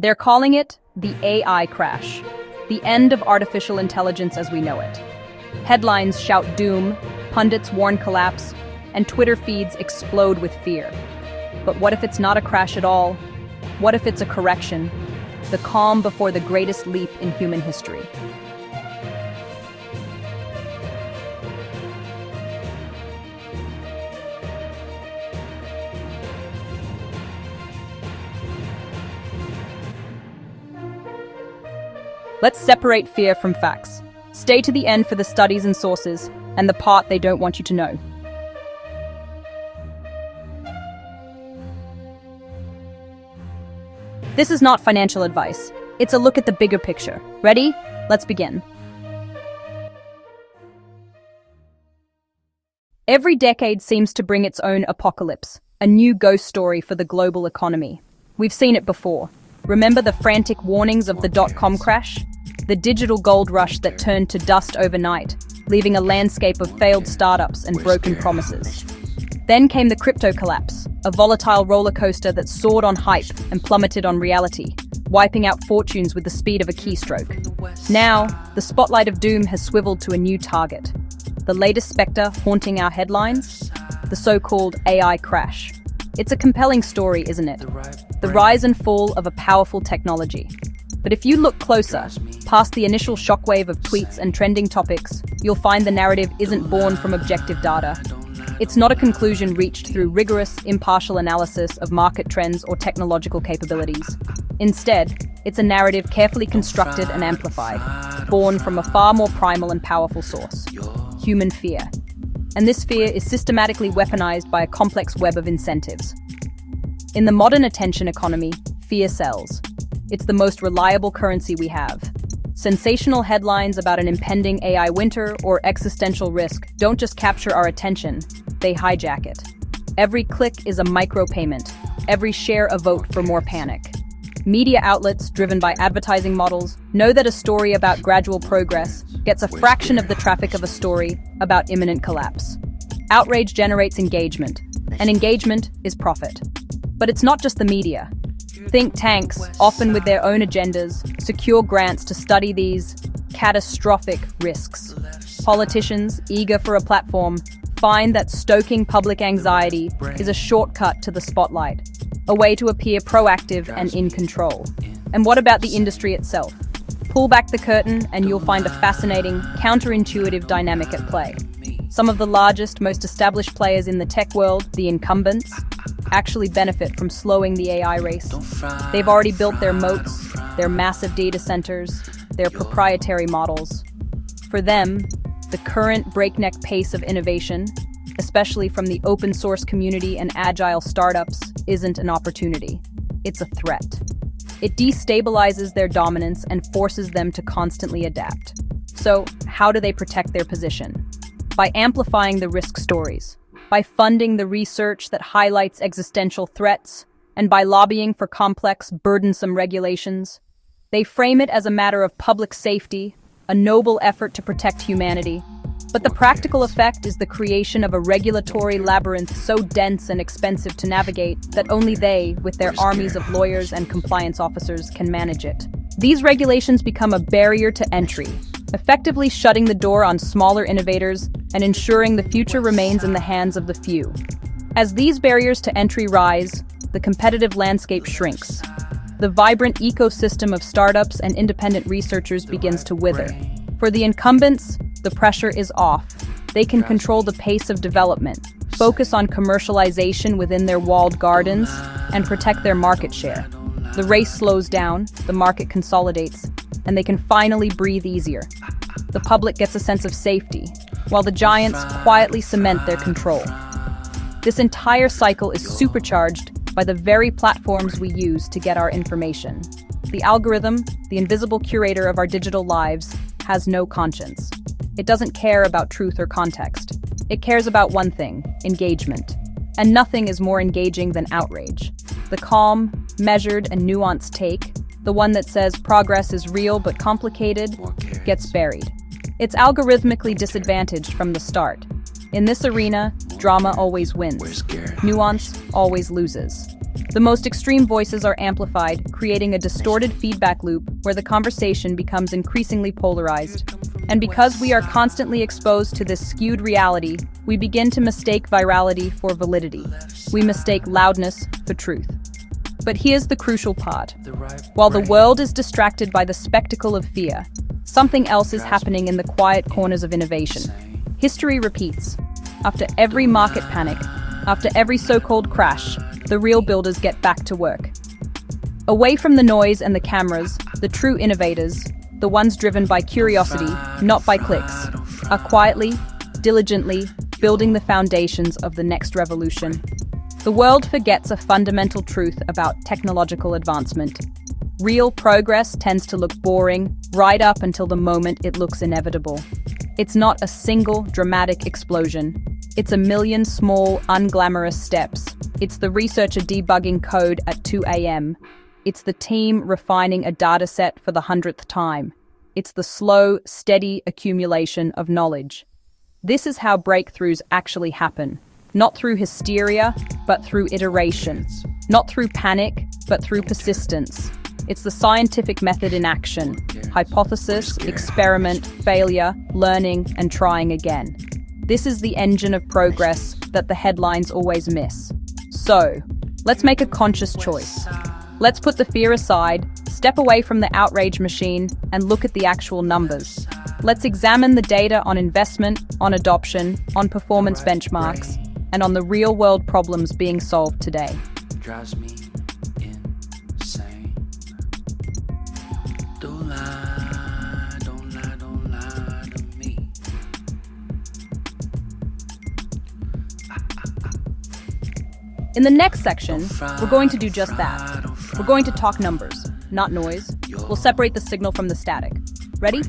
They're calling it the AI crash, the end of artificial intelligence as we know it. Headlines shout doom, pundits warn collapse, and Twitter feeds explode with fear. But what if it's not a crash at all? What if it's a correction? The calm before the greatest leap in human history. Let's separate fear from facts. Stay to the end for the studies and sources, and the part they don't want you to know. This is not financial advice. It's a look at the bigger picture. Ready? Let's begin. Every decade seems to bring its own apocalypse, a new ghost story for the global economy. We've seen it before. Remember the frantic warnings of the dot-com crash? The digital gold rush that turned to dust overnight, leaving a landscape of failed startups and broken promises. Then came the crypto collapse, a volatile roller coaster that soared on hype and plummeted on reality, wiping out fortunes with the speed of a keystroke. Now, the spotlight of doom has swiveled to a new target. The latest specter haunting our headlines? The so-called AI crash. It's a compelling story, isn't it? The rise and fall of a powerful technology. But if you look closer, past the initial shockwave of tweets and trending topics, you'll find the narrative isn't born from objective data. It's not a conclusion reached through rigorous, impartial analysis of market trends or technological capabilities. Instead, it's a narrative carefully constructed and amplified, born from a far more primal and powerful source: human fear. And this fear is systematically weaponized by a complex web of incentives. In the modern attention economy, fear sells. It's the most reliable currency we have. Sensational headlines about an impending AI winter or existential risk don't just capture our attention, they hijack it. Every click is a micropayment, every share a vote for more panic. Media outlets, driven by advertising models, know that a story about gradual progress gets a fraction of the traffic of a story about imminent collapse. Outrage generates engagement, and engagement is profit. But it's not just the media. Think tanks, often with their own agendas, secure grants to study these catastrophic risks. Politicians, eager for a platform, find that stoking public anxiety is a shortcut to the spotlight, a way to appear proactive and in control. And what about the industry itself? Pull back the curtain and you'll find a fascinating, counterintuitive dynamic at play. Some of the largest, most established players in the tech world, the incumbents, actually benefit from slowing the AI race. They've already built their moats, their massive data centers, their proprietary models. For them, the current breakneck pace of innovation, especially from the open source community and agile startups, isn't an opportunity. It's a threat. It destabilizes their dominance and forces them to constantly adapt. So, how do they protect their position? By amplifying the risk stories, by funding the research that highlights existential threats, and by lobbying for complex, burdensome regulations. They frame it as a matter of public safety, a noble effort to protect humanity. But the practical effect is the creation of a regulatory labyrinth so dense and expensive to navigate that only they, with their armies of lawyers and compliance officers, can manage it. These regulations become a barrier to entry, effectively shutting the door on smaller innovators and ensuring the future remains in the hands of the few. As these barriers to entry rise, the competitive landscape shrinks. The vibrant ecosystem of startups and independent researchers begins to wither. For the incumbents, the pressure is off. They can control the pace of development, focus on commercialization within their walled gardens, and protect their market share. The race slows down, the market consolidates, and they can finally breathe easier. The public gets a sense of safety, while the giants quietly cement their control. This entire cycle is supercharged by the very platforms we use to get our information. The algorithm, the invisible curator of our digital lives, has no conscience. It doesn't care about truth or context. It cares about one thing: engagement. And nothing is more engaging than outrage. The calm, measured, and nuanced take, the one that says progress is real but complicated, gets buried. It's algorithmically disadvantaged from the start. In this arena, drama always wins. Nuance always loses. The most extreme voices are amplified, creating a distorted feedback loop where the conversation becomes increasingly polarized. And because we are constantly exposed to this skewed reality, we begin to mistake virality for validity. We mistake loudness for truth. But here's the crucial part. While the world is distracted by the spectacle of fear, something else is happening in the quiet corners of innovation. History repeats. After every market panic, after every so-called crash, the real builders get back to work. Away from the noise and the cameras, the true innovators, the ones driven by curiosity, not by clicks, are quietly, diligently building the foundations of the next revolution. The world forgets a fundamental truth about technological advancement. Real progress tends to look boring right up until the moment it looks inevitable. It's not a single dramatic explosion. It's a million small, unglamorous steps. It's the researcher debugging code at 2 a.m. It's the team refining a dataset for the 100th time. It's the slow, steady accumulation of knowledge. This is how breakthroughs actually happen. Not through hysteria, but through iteration. Not through panic, but through persistence. It's the scientific method in action. Hypothesis, experiment, failure, learning, and trying again. This is the engine of progress that the headlines always miss. So, let's make a conscious choice. Let's put the fear aside, step away from the outrage machine, and look at the actual numbers. Let's examine the data on investment, on adoption, on performance benchmarks, and on the real-world problems being solved today. Drives me insane. Don't lie, don't lie, don't lie to me. In the next section, we're going to do just that. We're going to talk numbers, not noise. We'll separate the signal from the static. Ready?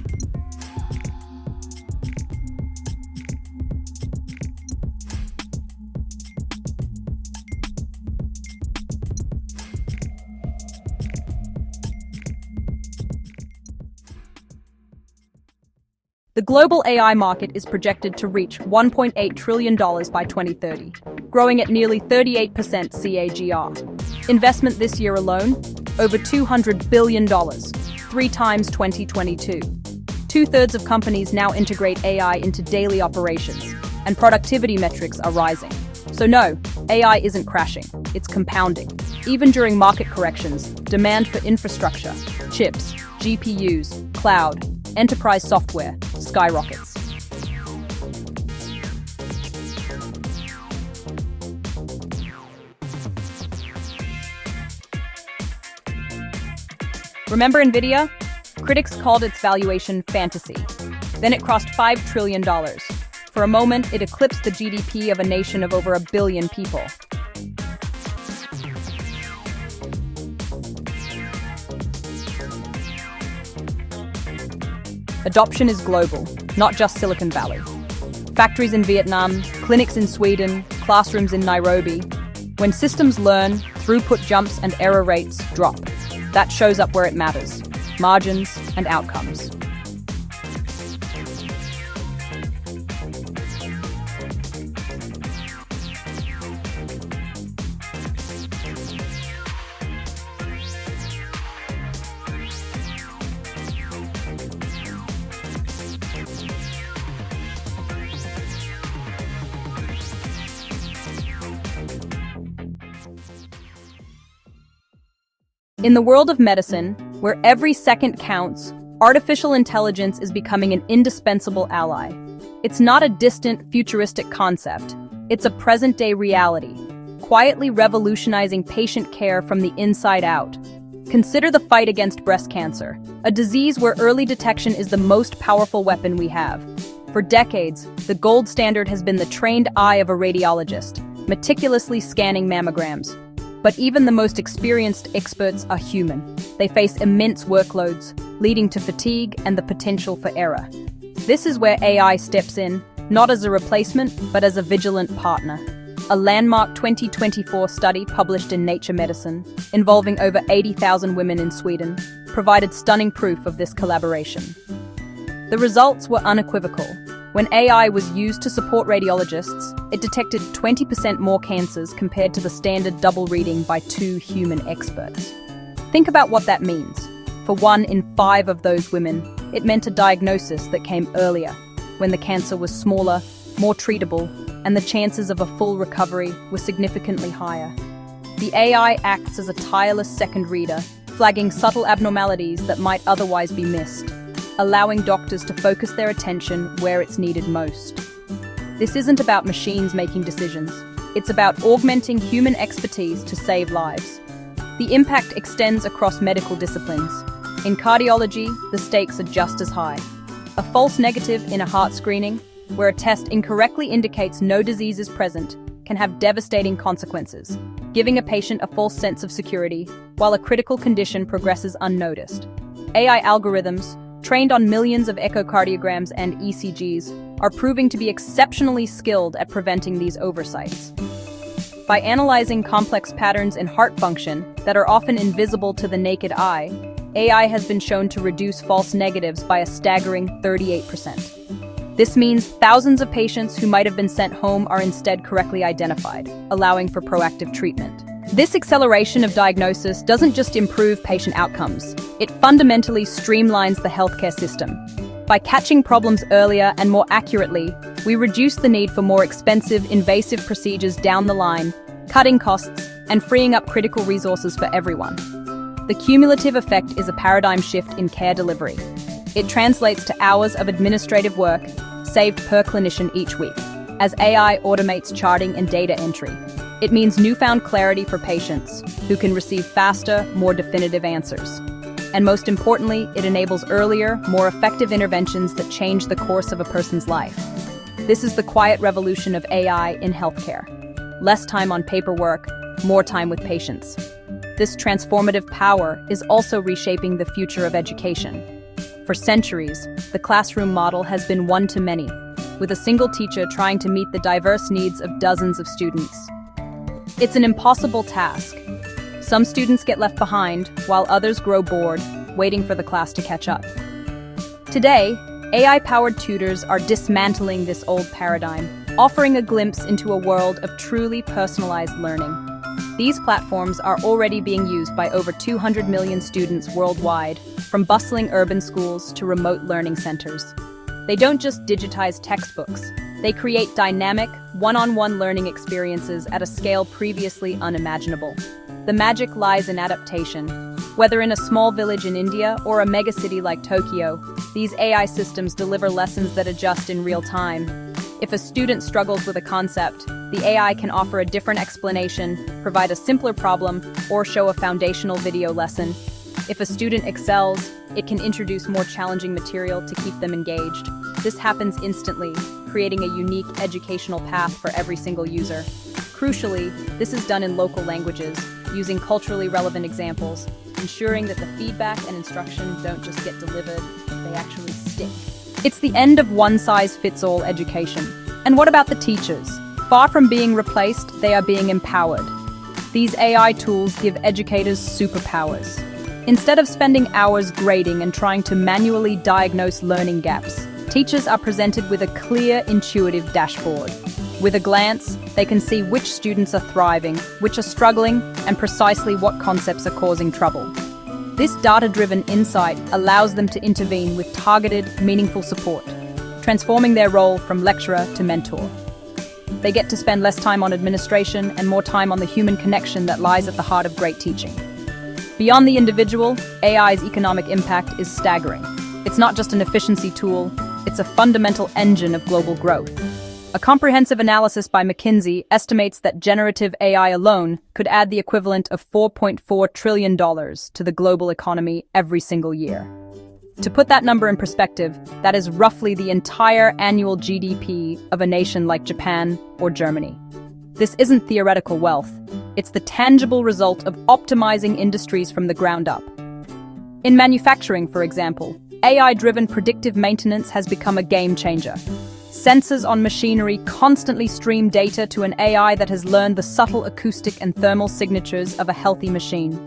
The global AI market is projected to reach $1.8 trillion by 2030, growing at nearly 38% CAGR. Investment this year alone, over $200 billion, 3 times 2022. Two-thirds of companies now integrate AI into daily operations, and productivity metrics are rising. So no, AI isn't crashing, it's compounding. Even during market corrections, demand for infrastructure, chips, GPUs, cloud, enterprise software skyrockets. Remember NVIDIA? Critics called its valuation fantasy. Then it crossed $5 trillion. For a moment, it eclipsed the GDP of a nation of over 1 billion people. Adoption is global, not just Silicon Valley. Factories in Vietnam, clinics in Sweden, classrooms in Nairobi. When systems learn, throughput jumps and error rates drop. That shows up where it matters: margins and outcomes. In the world of medicine, where every second counts, artificial intelligence is becoming an indispensable ally. It's not a distant, futuristic concept. It's a present-day reality, quietly revolutionizing patient care from the inside out. Consider the fight against breast cancer, a disease where early detection is the most powerful weapon we have. For decades, the gold standard has been the trained eye of a radiologist, meticulously scanning mammograms. But even the most experienced experts are human. They face immense workloads, leading to fatigue and the potential for error. This is where AI steps in, not as a replacement, but as a vigilant partner. A landmark 2024 study published in Nature Medicine, involving over 80,000 women in Sweden, provided stunning proof of this collaboration. The results were unequivocal. When AI was used to support radiologists, it detected 20% more cancers compared to the standard double reading by 2 human experts. Think about what that means. For 1 in 5 of those women, it meant a diagnosis that came earlier, when the cancer was smaller, more treatable, and the chances of a full recovery were significantly higher. The AI acts as a tireless second reader, flagging subtle abnormalities that might otherwise be missed, allowing doctors to focus their attention where it's needed most. This isn't about machines making decisions. It's about augmenting human expertise to save lives. The impact extends across medical disciplines. In cardiology, the stakes are just as high. A false negative in a heart screening, where a test incorrectly indicates no disease is present, can have devastating consequences, giving a patient a false sense of security, while a critical condition progresses unnoticed. AI algorithms, trained on millions of echocardiograms and ECGs, are proving to be exceptionally skilled at preventing these oversights. By analyzing complex patterns in heart function that are often invisible to the naked eye, AI has been shown to reduce false negatives by a staggering 38%. This means thousands of patients who might have been sent home are instead correctly identified, allowing for proactive treatment. This acceleration of diagnosis doesn't just improve patient outcomes, it fundamentally streamlines the healthcare system. By catching problems earlier and more accurately, we reduce the need for more expensive, invasive procedures down the line, cutting costs and freeing up critical resources for everyone. The cumulative effect is a paradigm shift in care delivery. It translates to hours of administrative work saved per clinician each week, as AI automates charting and data entry. It means newfound clarity for patients, who can receive faster, more definitive answers. And most importantly, it enables earlier, more effective interventions that change the course of a person's life. This is the quiet revolution of AI in healthcare. Less time on paperwork, more time with patients. This transformative power is also reshaping the future of education. For centuries, the classroom model has been one-to-many, with a single teacher trying to meet the diverse needs of dozens of students. It's an impossible task. Some students get left behind, while others grow bored, waiting for the class to catch up. Today, AI-powered tutors are dismantling this old paradigm, offering a glimpse into a world of truly personalized learning. These platforms are already being used by over 200 million students worldwide, from bustling urban schools to remote learning centers. They don't just digitize textbooks. They create dynamic, one-on-one learning experiences at a scale previously unimaginable. The magic lies in adaptation. Whether in a small village in India or a megacity like Tokyo, these AI systems deliver lessons that adjust in real time. If a student struggles with a concept, the AI can offer a different explanation, provide a simpler problem, or show a foundational video lesson. If a student excels, it can introduce more challenging material to keep them engaged. This happens instantly, creating a unique educational path for every single user. Crucially, this is done in local languages, using culturally relevant examples, ensuring that the feedback and instruction don't just get delivered, they actually stick. It's the end of one-size-fits-all education. And what about the teachers? Far from being replaced, they are being empowered. These AI tools give educators superpowers. Instead of spending hours grading and trying to manually diagnose learning gaps, teachers are presented with a clear, intuitive dashboard. With a glance, they can see which students are thriving, which are struggling, and precisely what concepts are causing trouble. This data-driven insight allows them to intervene with targeted, meaningful support, transforming their role from lecturer to mentor. They get to spend less time on administration and more time on the human connection that lies at the heart of great teaching. Beyond the individual, AI's economic impact is staggering. It's not just an efficiency tool, it's a fundamental engine of global growth. A comprehensive analysis by McKinsey estimates that generative AI alone could add the equivalent of $4.4 trillion to the global economy every single year. To put that number in perspective, that is roughly the entire annual GDP of a nation like Japan or Germany. This isn't theoretical wealth. It's the tangible result of optimizing industries from the ground up. In manufacturing, for example, AI-driven predictive maintenance has become a game changer. Sensors on machinery constantly stream data to an AI that has learned the subtle acoustic and thermal signatures of a healthy machine.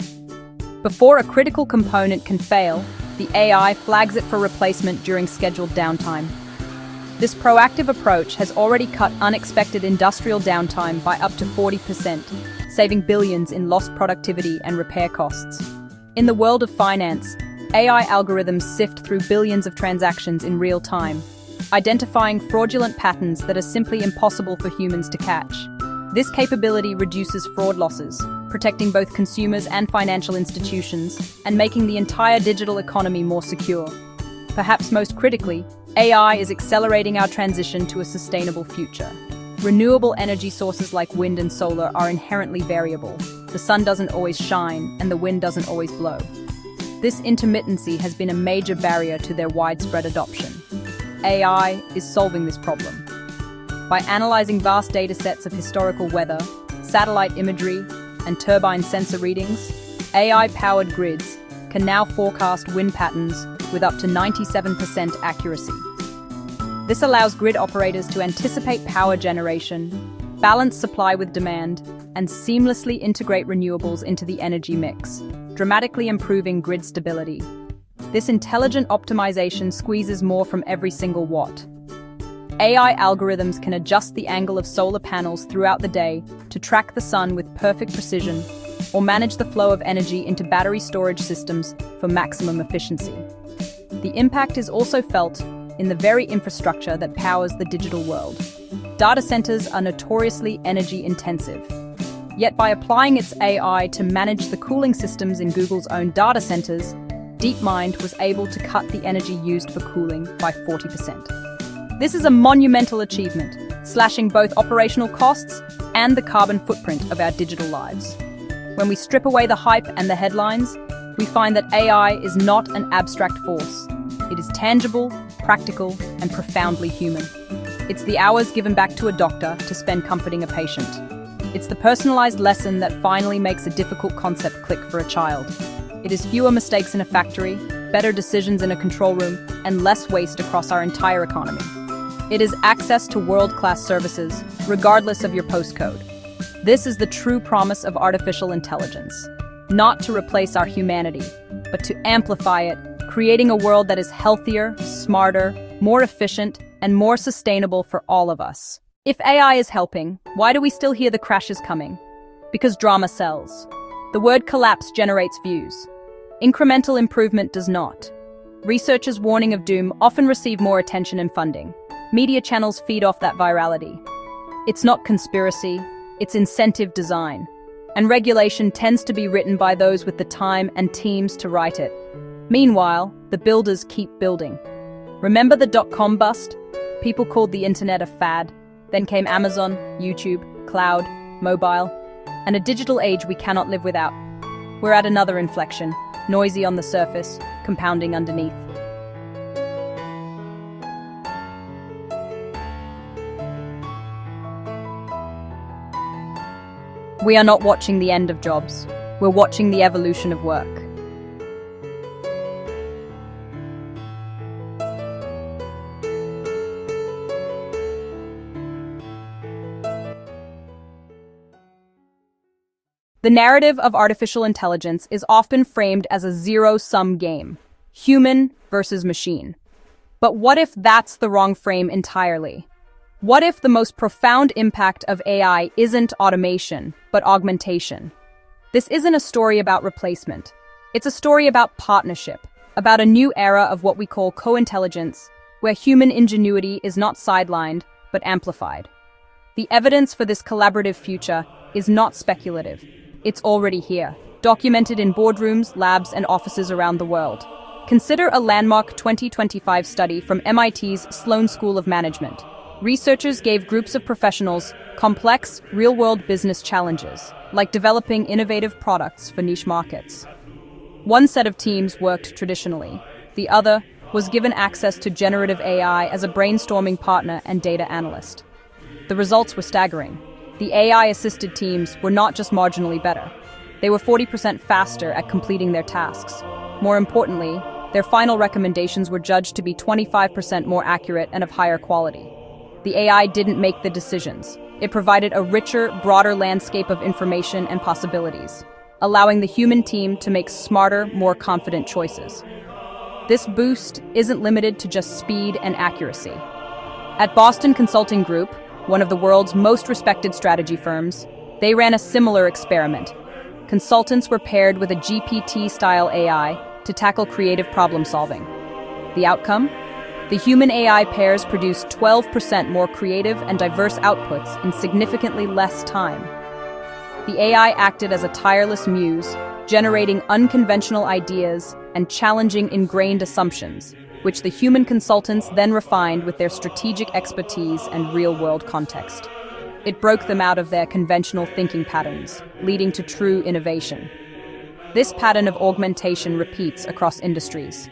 Before a critical component can fail, the AI flags it for replacement during scheduled downtime. This proactive approach has already cut unexpected industrial downtime by up to 40%, saving billions in lost productivity and repair costs. In the world of finance, AI algorithms sift through billions of transactions in real time, identifying fraudulent patterns that are simply impossible for humans to catch. This capability reduces fraud losses, protecting both consumers and financial institutions, and making the entire digital economy more secure. Perhaps most critically, AI is accelerating our transition to a sustainable future. Renewable energy sources like wind and solar are inherently variable. The sun doesn't always shine, and the wind doesn't always blow. This intermittency has been a major barrier to their widespread adoption. AI is solving this problem. By analyzing vast datasets of historical weather, satellite imagery, and turbine sensor readings, AI-powered grids can now forecast wind patterns with up to 97% accuracy. This allows grid operators to anticipate power generation, balance supply with demand, and seamlessly integrate renewables into the energy mix, dramatically improving grid stability. This intelligent optimization squeezes more from every single watt. AI algorithms can adjust the angle of solar panels throughout the day to track the sun with perfect precision, or manage the flow of energy into battery storage systems for maximum efficiency. The impact is also felt in the very infrastructure that powers the digital world. Data centers are notoriously energy-intensive. Yet by applying its AI to manage the cooling systems in Google's own data centers, DeepMind was able to cut the energy used for cooling by 40%. This is a monumental achievement, slashing both operational costs and the carbon footprint of our digital lives. When we strip away the hype and the headlines, we find that AI is not an abstract force. It is tangible, practical, and profoundly human. It's the hours given back to a doctor to spend comforting a patient. It's the personalized lesson that finally makes a difficult concept click for a child. It is fewer mistakes in a factory, better decisions in a control room, and less waste across our entire economy. It is access to world-class services, regardless of your postcode. This is the true promise of artificial intelligence. Not to replace our humanity, but to amplify it, creating a world that is healthier, smarter, more efficient, and more sustainable for all of us. If AI is helping, why do we still hear the crashes coming? Because drama sells. The word collapse generates views. Incremental improvement does not. Researchers' warning of doom often receive more attention and funding. Media channels feed off that virality. It's not conspiracy, it's incentive design. And regulation tends to be written by those with the time and teams to write it. Meanwhile, the builders keep building. Remember the dot-com bust? People called the internet a fad. Then came Amazon, YouTube, cloud, mobile, and a digital age we cannot live without. We're at another inflection, noisy on the surface, compounding underneath. We are not watching the end of jobs. We're watching the evolution of work. The narrative of artificial intelligence is often framed as a zero-sum game, human versus machine. But what if that's the wrong frame entirely? What if the most profound impact of AI isn't automation, but augmentation? This isn't a story about replacement. It's a story about partnership, about a new era of what we call co-intelligence, where human ingenuity is not sidelined, but amplified. The evidence for this collaborative future is not speculative. It's already here, documented in boardrooms, labs, and offices around the world. Consider a landmark 2025 study from MIT's Sloan School of Management. Researchers gave groups of professionals complex, real-world business challenges, like developing innovative products for niche markets. One set of teams worked traditionally. The other was given access to generative AI as a brainstorming partner and data analyst. The results were staggering. The AI-assisted teams were not just marginally better. They were 40% faster at completing their tasks. More importantly, their final recommendations were judged to be 25% more accurate and of higher quality. The AI didn't make the decisions. It provided a richer, broader landscape of information and possibilities, allowing the human team to make smarter, more confident choices. This boost isn't limited to just speed and accuracy. At Boston Consulting Group, one of the world's most respected strategy firms, they ran a similar experiment. Consultants were paired with a GPT-style AI to tackle creative problem solving. The outcome? The human-AI pairs produced 12% more creative and diverse outputs in significantly less time. The AI acted as a tireless muse, generating unconventional ideas and challenging ingrained assumptions, which the human consultants then refined with their strategic expertise and real-world context. It broke them out of their conventional thinking patterns, leading to true innovation. This pattern of augmentation repeats across industries.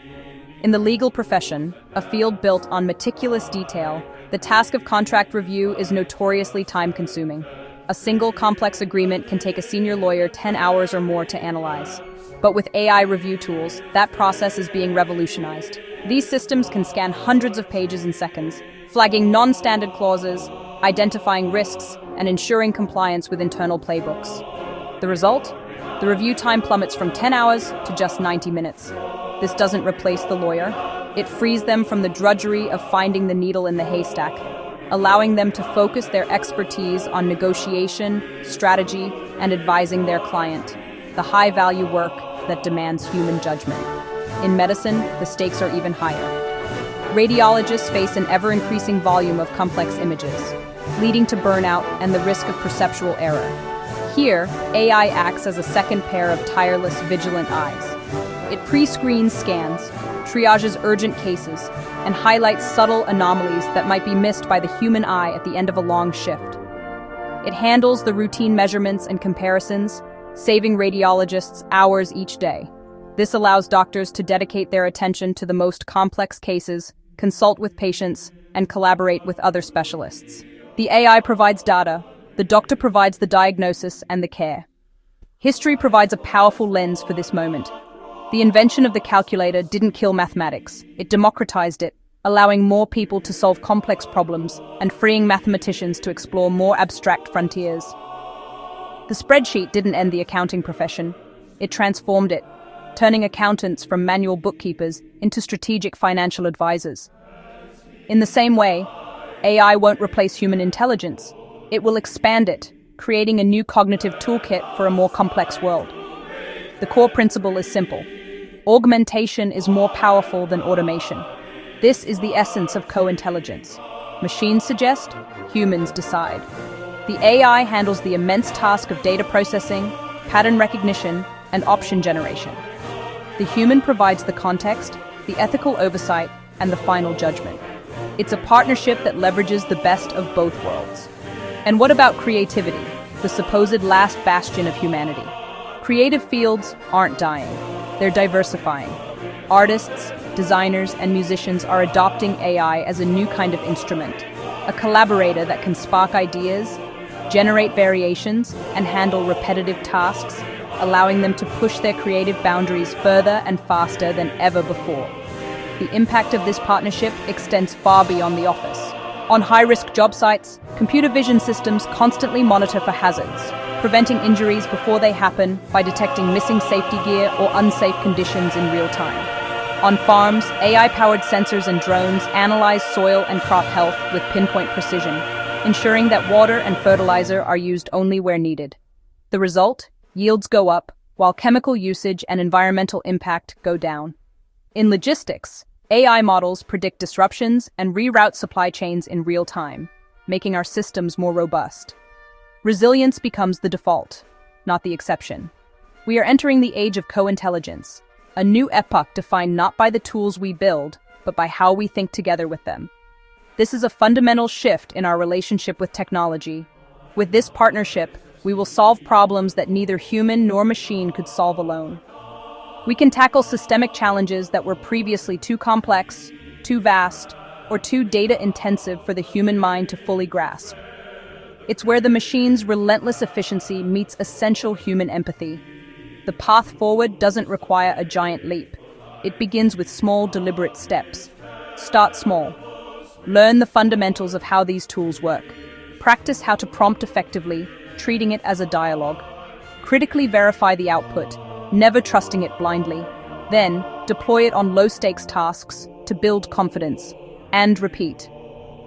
In the legal profession, a field built on meticulous detail, the task of contract review is notoriously time-consuming. A single complex agreement can take a senior lawyer 10 hours or more to analyze. But with AI review tools, that process is being revolutionized. These systems can scan hundreds of pages in seconds, flagging non-standard clauses, identifying risks, and ensuring compliance with internal playbooks. The result? The review time plummets from 10 hours to just 90 minutes. This doesn't replace the lawyer. It frees them from the drudgery of finding the needle in the haystack, allowing them to focus their expertise on negotiation, strategy, and advising their client, the high-value work that demands human judgment. In medicine, the stakes are even higher. Radiologists face an ever-increasing volume of complex images, leading to burnout and the risk of perceptual error. Here, AI acts as a second pair of tireless, vigilant eyes. It pre-screens scans, triages urgent cases, and highlights subtle anomalies that might be missed by the human eye at the end of a long shift. It handles the routine measurements and comparisons, saving radiologists hours each day. This allows doctors to dedicate their attention to the most complex cases, consult with patients, and collaborate with other specialists. The AI provides data, the doctor provides the diagnosis and the care. History provides a powerful lens for this moment. The invention of the calculator didn't kill mathematics, it democratized it, allowing more people to solve complex problems and freeing mathematicians to explore more abstract frontiers. The spreadsheet didn't end the accounting profession, it transformed it, turning accountants from manual bookkeepers into strategic financial advisors. In the same way, AI won't replace human intelligence. It will expand it, creating a new cognitive toolkit for a more complex world. The core principle is simple. Augmentation is more powerful than automation. This is the essence of co-intelligence. Machines suggest, humans decide. The AI handles the immense task of data processing, pattern recognition, and option generation. The human provides the context, the ethical oversight, and the final judgment. It's a partnership that leverages the best of both worlds. And what about creativity, the supposed last bastion of humanity? Creative fields aren't dying, they're diversifying. Artists, designers, and musicians are adopting AI as a new kind of instrument, a collaborator that can spark ideas, generate variations, and handle repetitive tasks, allowing them to push their creative boundaries further and faster than ever before. The impact of this partnership extends far beyond the office. On high-risk job sites, computer vision systems constantly monitor for hazards, preventing injuries before they happen by detecting missing safety gear or unsafe conditions in real time. On farms, AI-powered sensors and drones analyze soil and crop health with pinpoint precision, ensuring that water and fertilizer are used only where needed. The result? Yields go up, while chemical usage and environmental impact go down. In logistics, AI models predict disruptions and reroute supply chains in real time, making our systems more robust. Resilience becomes the default, not the exception. We are entering the age of co-intelligence, a new epoch defined not by the tools we build, but by how we think together with them. This is a fundamental shift in our relationship with technology. With this partnership, we will solve problems that neither human nor machine could solve alone. We can tackle systemic challenges that were previously too complex, too vast, or too data-intensive for the human mind to fully grasp. It's where the machine's relentless efficiency meets essential human empathy. The path forward doesn't require a giant leap. It begins with small, deliberate steps. Start small. Learn the fundamentals of how these tools work. Practice how to prompt effectively, treating it as a dialogue. Critically verify the output, never trusting it blindly. Then, deploy it on low-stakes tasks to build confidence. And repeat.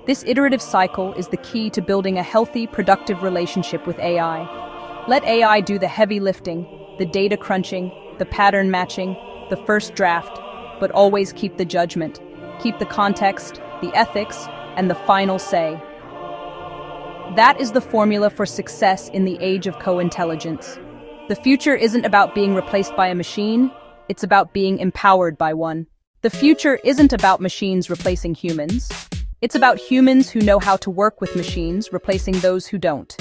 This iterative cycle is the key to building a healthy, productive relationship with AI. Let AI do the heavy lifting, the data crunching, the pattern matching, the first draft, but always keep the judgment. Keep the context, the ethics, and the final say. That is the formula for success in the age of co-intelligence. The future isn't about being replaced by a machine, it's about being empowered by one. The future isn't about machines replacing humans. It's about humans who know how to work with machines, replacing those who don't.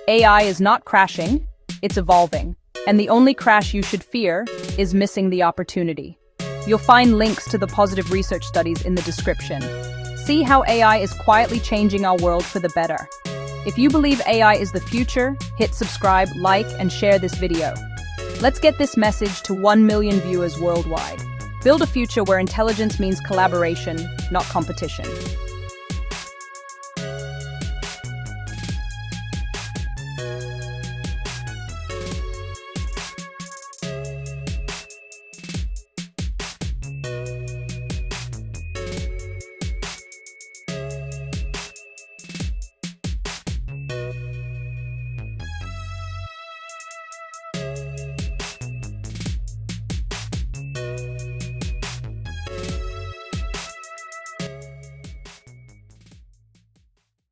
AI is not crashing, it's evolving. And the only crash you should fear is missing the opportunity. You'll find links to the positive research studies in the description. See how AI is quietly changing our world for the better. If you believe AI is the future, hit subscribe, like, and share this video. Let's get this message to 1 million viewers worldwide. Build a future where intelligence means collaboration, not competition.